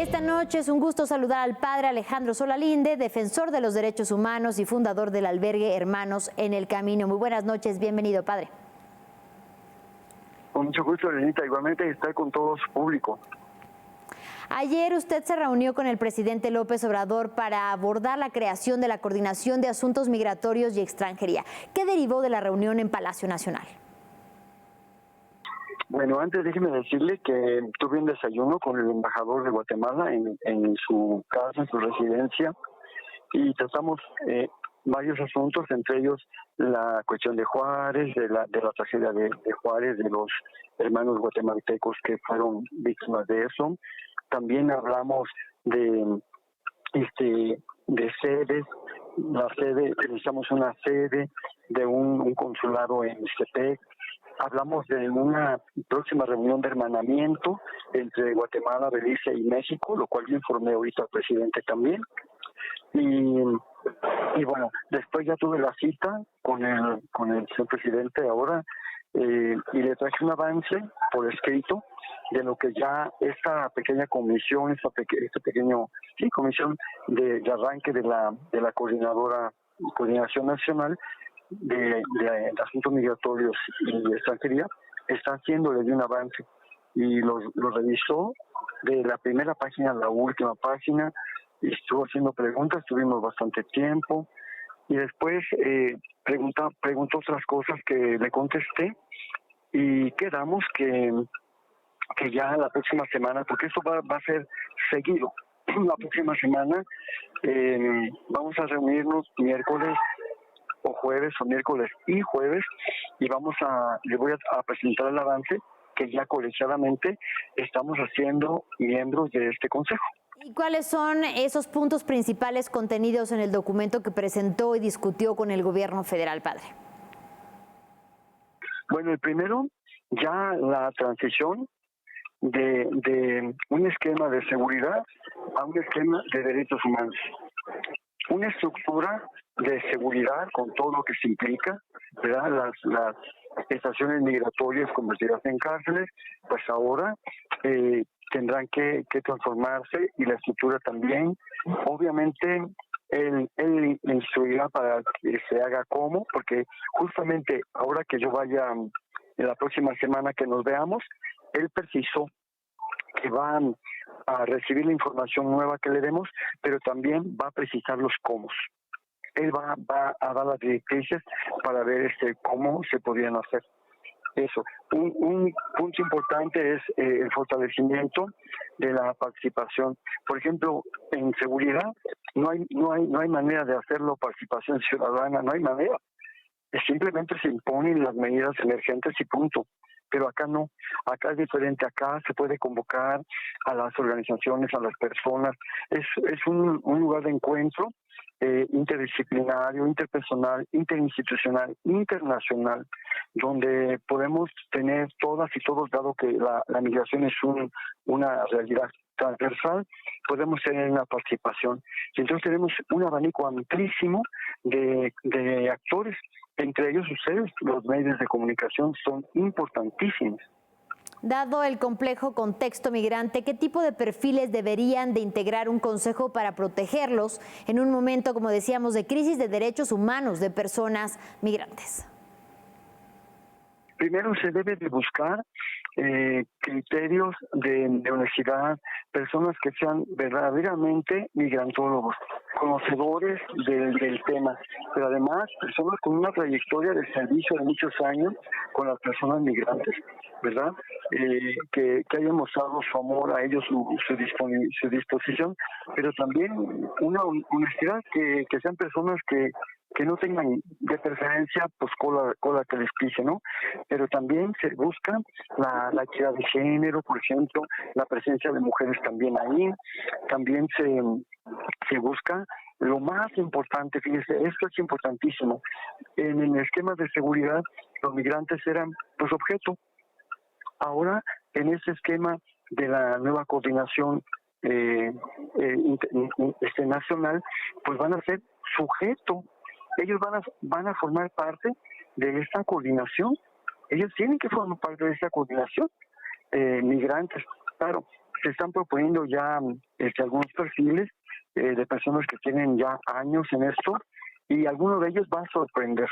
Esta noche es un gusto saludar al padre Alejandro Solalinde, defensor de los derechos humanos y fundador del albergue Hermanos en el Camino. Muy buenas noches, bienvenido, padre. Con mucho gusto, Elenita, igualmente estar con todo su público. Ayer usted se reunió con el presidente López Obrador para abordar la creación de la Coordinación de Asuntos Migratorios y Extranjería. ¿Qué derivó de la reunión en Palacio Nacional? Bueno, antes déjeme decirle que tuve un desayuno con el embajador de Guatemala en su casa, en su residencia, y tratamos varios asuntos, entre ellos la cuestión de Juárez, de la tragedia de Juárez, de los hermanos guatemaltecos que fueron víctimas de eso. También hablamos de sedes, realizamos una sede de un consulado en Ixtepec. Hablamos de una próxima reunión de hermanamiento entre Guatemala, Belice y México, lo cual yo informé ahorita al presidente también. Y bueno, después ya tuve la cita con el señor presidente ahora y le traje un avance por escrito de lo que ya esta pequeña comisión, comisión de arranque de la coordinación nacional de asuntos migratorios y extranjería está haciéndole de un avance y lo revisó de la primera página a la última página y estuvo haciendo preguntas, tuvimos bastante tiempo y después preguntó otras cosas que le contesté y quedamos que ya la próxima semana, porque eso va a ser seguido, la próxima semana vamos a reunirnos miércoles o jueves o miércoles y jueves y le voy a presentar el avance que ya colegiadamente estamos haciendo miembros de este consejo. ¿Y cuáles son esos puntos principales contenidos en el documento que presentó y discutió con el gobierno federal, padre? Bueno, el primero, ya la transición de un esquema de seguridad a un esquema de derechos humanos. Una estructura de seguridad con todo lo que se implica, ¿verdad? Las estaciones migratorias convertidas en cárceles, pues ahora tendrán que transformarse y la estructura también. Obviamente él instruirá para que se haga cómo, porque justamente ahora que yo vaya en la próxima semana que nos veamos, él precisó que van a recibir la información nueva que le demos, pero también va a precisar los cómo. Él va a dar las directrices para ver cómo se podrían hacer. Eso. Un punto importante es el fortalecimiento de la participación. Por ejemplo, en seguridad no hay manera de hacerlo, participación ciudadana, no hay manera. Simplemente se imponen las medidas emergentes y punto. Pero acá no, acá es diferente, acá se puede convocar a las organizaciones, a las personas, es un lugar de encuentro interdisciplinario, interpersonal, interinstitucional, internacional, donde podemos tener todas y todos, dado que la migración es una realidad transversal, podemos tener una participación. Y entonces tenemos un abanico amplísimo de actores. Entre ellos ustedes, los medios de comunicación, son importantísimos. Dado el complejo contexto migrante, ¿qué tipo de perfiles deberían de integrar un consejo para protegerlos en un momento, como decíamos, de crisis de derechos humanos de personas migrantes? Primero se debe de buscar criterios de honestidad, personas que sean verdaderamente migrantólogos, conocedores del tema, pero además personas con una trayectoria de servicio de muchos años con las personas migrantes, ¿verdad? Que hayan mostrado su amor a ellos, su disposición, pero también una honestidad, que sean personas que no tengan de preferencia pues cola que les pise, ¿no? Pero también se busca la equidad de género, por ejemplo, la presencia de mujeres también ahí, también se busca lo más importante, fíjese, esto es importantísimo, en el esquema de seguridad los migrantes eran pues objeto. Ahora en ese esquema de la nueva coordinación nacional, pues van a ser sujeto. Ellos van a formar parte de esta coordinación. Ellos tienen que formar parte de esta coordinación. Migrantes, claro, se están proponiendo ya algunos perfiles de personas que tienen ya años en esto, y alguno de ellos va a sorprender.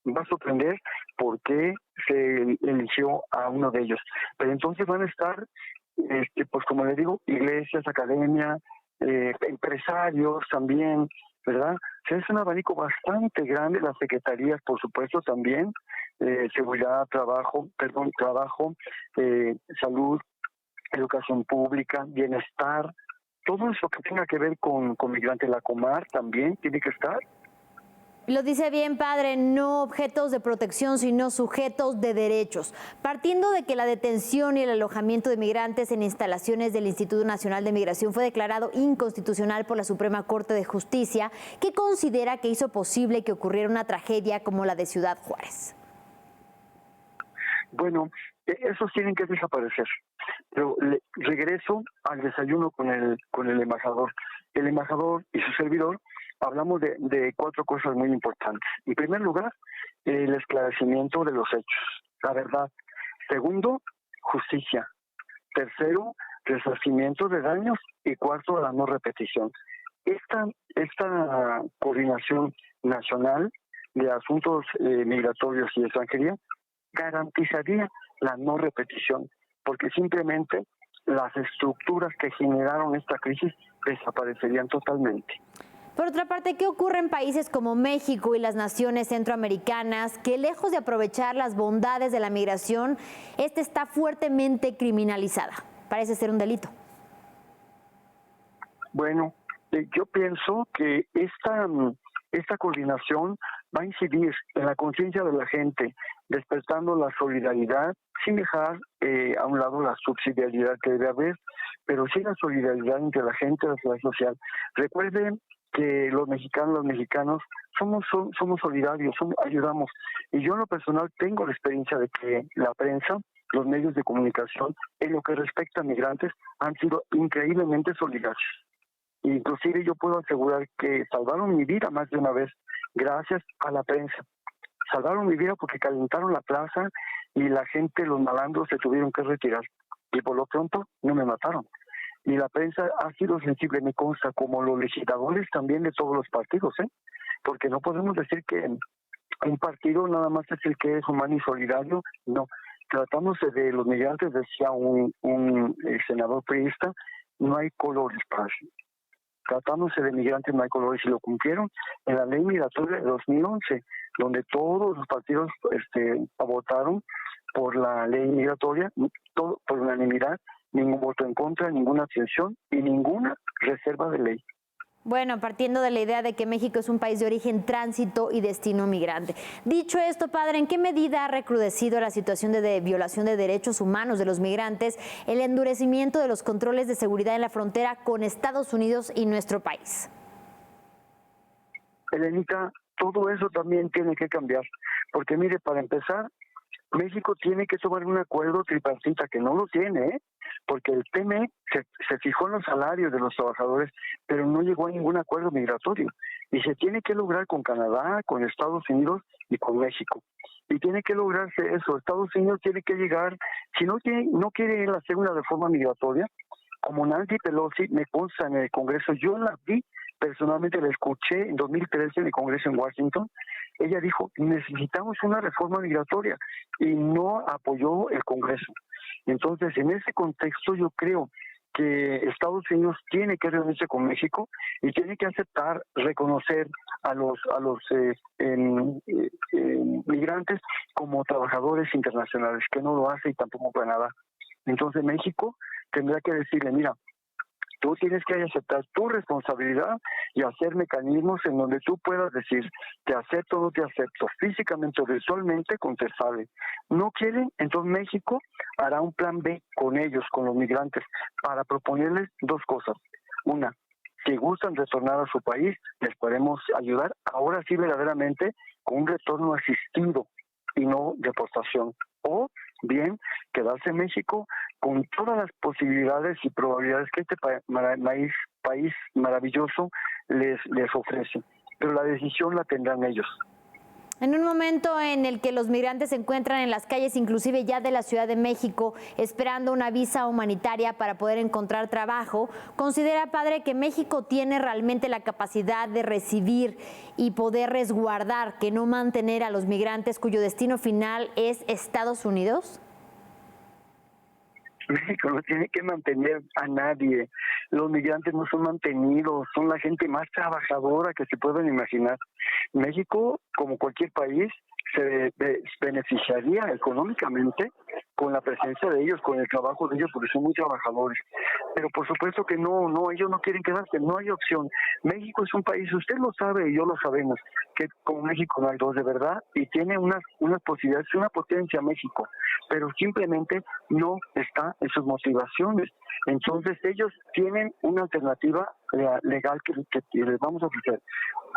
Va a sorprender por qué se eligió a uno de ellos. Pero entonces van a estar, pues como le digo, iglesias, academia, empresarios también, ¿verdad? O sea, es un abanico bastante grande, las secretarías, por supuesto, también, seguridad, trabajo, salud, educación pública, bienestar, todo eso que tenga que ver con migrantes, la Comar también tiene que estar. Lo dice bien, padre, no objetos de protección, sino sujetos de derechos. Partiendo de que la detención y el alojamiento de migrantes en instalaciones del Instituto Nacional de Migración fue declarado inconstitucional por la Suprema Corte de Justicia, ¿qué considera que hizo posible que ocurriera una tragedia como la de Ciudad Juárez? Bueno, esos tienen que desaparecer. Pero regreso al desayuno con el embajador. El embajador y su servidor hablamos de 4 cosas muy importantes. En primer lugar, el esclarecimiento de los hechos, la verdad. Segundo, justicia. Tercero, resarcimiento de daños. Y cuarto, la no repetición. Esta coordinación nacional de asuntos migratorios y extranjería garantizaría la no repetición, porque simplemente las estructuras que generaron esta crisis desaparecerían totalmente. Por otra parte, ¿qué ocurre en países como México y las naciones centroamericanas que, lejos de aprovechar las bondades de la migración, está fuertemente criminalizada? Parece ser un delito. Bueno, yo pienso que esta coordinación va a incidir en la conciencia de la gente, despertando la solidaridad, sin dejar a un lado la subsidiariedad que debe haber, pero sí la solidaridad entre la gente, la sociedad social. Recuerden que los mexicanos somos solidarios, ayudamos. Y yo en lo personal tengo la experiencia de que la prensa, los medios de comunicación, en lo que respecta a migrantes, han sido increíblemente solidarios. Inclusive yo puedo asegurar que salvaron mi vida más de una vez gracias a la prensa. Salvaron mi vida porque calentaron la plaza y la gente, los malandros, se tuvieron que retirar. Y por lo pronto no me mataron. Y la prensa ha sido sensible, me consta, como los legisladores también de todos los partidos, porque no podemos decir que un partido nada más es el que es humano y solidario. No, tratándose de los migrantes, decía un senador priista, no hay colores para eso. Tratándose de migrantes no hay colores, y lo cumplieron en la ley migratoria de 2011, donde todos los partidos votaron por la ley migratoria, todo por unanimidad, ningún voto en contra, ninguna abstención y ninguna reserva de ley. Bueno, partiendo de la idea de que México es un país de origen, tránsito y destino migrante. Dicho esto, padre, ¿en qué medida ha recrudecido la situación de violación de derechos humanos de los migrantes, el endurecimiento de los controles de seguridad en la frontera con Estados Unidos y nuestro país? Elenita, todo eso también tiene que cambiar, porque mire, para empezar, México tiene que tomar un acuerdo tripartita, que no lo tiene, porque el TME se fijó en los salarios de los trabajadores, pero no llegó a ningún acuerdo migratorio. Y se tiene que lograr con Canadá, con Estados Unidos y con México. Y tiene que lograrse eso. Estados Unidos tiene que llegar, si no quiere él hacer una reforma migratoria, como Nancy Pelosi, me consta en el Congreso, yo la vi, personalmente la escuché en 2013 en el Congreso en Washington. Ella dijo, necesitamos una reforma migratoria, y no apoyó el Congreso. Entonces, en ese contexto yo creo que Estados Unidos tiene que reunirse con México y tiene que aceptar, reconocer a los migrantes como trabajadores internacionales, que no lo hace y tampoco Canadá. Entonces México tendrá que decirle, mira, tú tienes que aceptar tu responsabilidad y hacer mecanismos en donde tú puedas decir, te acepto o no te acepto, físicamente o virtualmente contestable. No quieren, entonces México hará un plan B con ellos, con los migrantes, para proponerles 2 cosas. Una, si gustan retornar a su país, les podemos ayudar, ahora sí verdaderamente, con un retorno asistido y no deportación. O bien, quedarse en México con todas las posibilidades y probabilidades que este país maravilloso les ofrece. Pero la decisión la tendrán ellos. En un momento en el que los migrantes se encuentran en las calles, inclusive ya de la Ciudad de México, esperando una visa humanitaria para poder encontrar trabajo, ¿considera, padre, que México tiene realmente la capacidad de recibir y poder resguardar, que no mantener a los migrantes cuyo destino final es Estados Unidos? México no tiene que mantener a nadie. Los migrantes no son mantenidos, son la gente más trabajadora que se puedan imaginar. México, como cualquier país, se beneficiaría económicamente con la presencia de ellos, con el trabajo de ellos, porque son muy trabajadores. Pero por supuesto que no, ellos no quieren quedarse, no hay opción. México es un país, usted lo sabe y yo lo sabemos, que con México no hay dos de verdad, y tiene unas posibilidades, una potencia México, pero simplemente no está en sus motivaciones. Entonces ellos tienen una alternativa legal que les vamos a ofrecer.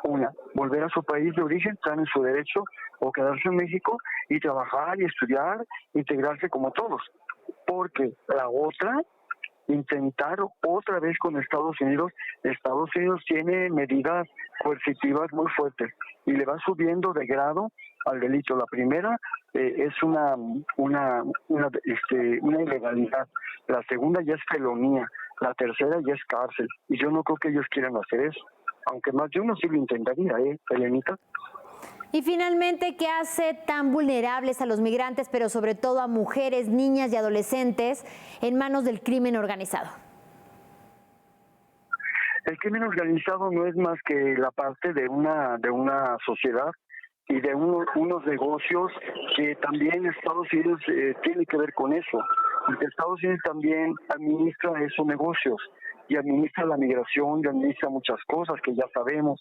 Una, volver a su país de origen, están en su derecho, o quedarse en México y trabajar y estudiar, integrarse como todos. Porque la otra, intentar otra vez con Estados Unidos. Estados Unidos tiene medidas coercitivas muy fuertes y le va subiendo de grado al delito. La primera es una ilegalidad. La segunda ya es felonía. La tercera ya es cárcel. Y yo no creo que ellos quieran hacer eso. Aunque más de uno sí lo intentaría, Elenita. Y finalmente, ¿qué hace tan vulnerables a los migrantes, pero sobre todo a mujeres, niñas y adolescentes en manos del crimen organizado? El crimen organizado no es más que la parte de una sociedad y de unos negocios que también Estados Unidos tiene que ver con eso. Porque Estados Unidos también administra esos negocios y administra la migración y administra muchas cosas que ya sabemos.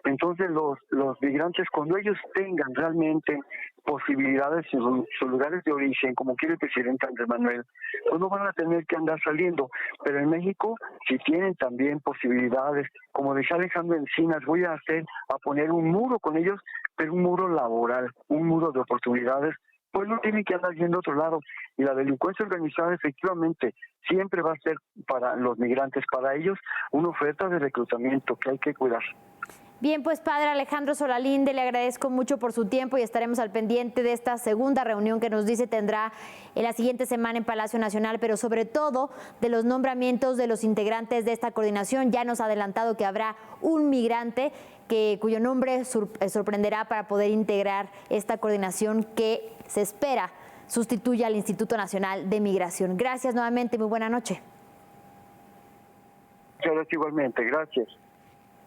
Entonces los migrantes, cuando ellos tengan realmente posibilidades en sus lugares de origen, como quiere el presidente Andrés Manuel, pues no van a tener que andar saliendo. Pero en México, si tienen también posibilidades, como decía Alejandro Encinas, voy a poner un muro con ellos, pero un muro laboral, un muro de oportunidades, pues no tienen que andar yendo a otro lado. Y la delincuencia organizada efectivamente siempre va a ser para los migrantes, para ellos, una oferta de reclutamiento que hay que cuidar. Bien, pues padre Alejandro Solalinde, le agradezco mucho por su tiempo y estaremos al pendiente de esta segunda reunión que nos dice tendrá en la siguiente semana en Palacio Nacional, pero sobre todo de los nombramientos de los integrantes de esta coordinación. Ya nos ha adelantado que habrá un migrante cuyo nombre sorprenderá para poder integrar esta coordinación que se espera sustituya al Instituto Nacional de Migración. Gracias nuevamente, muy buena noche. Muchas gracias igualmente, gracias.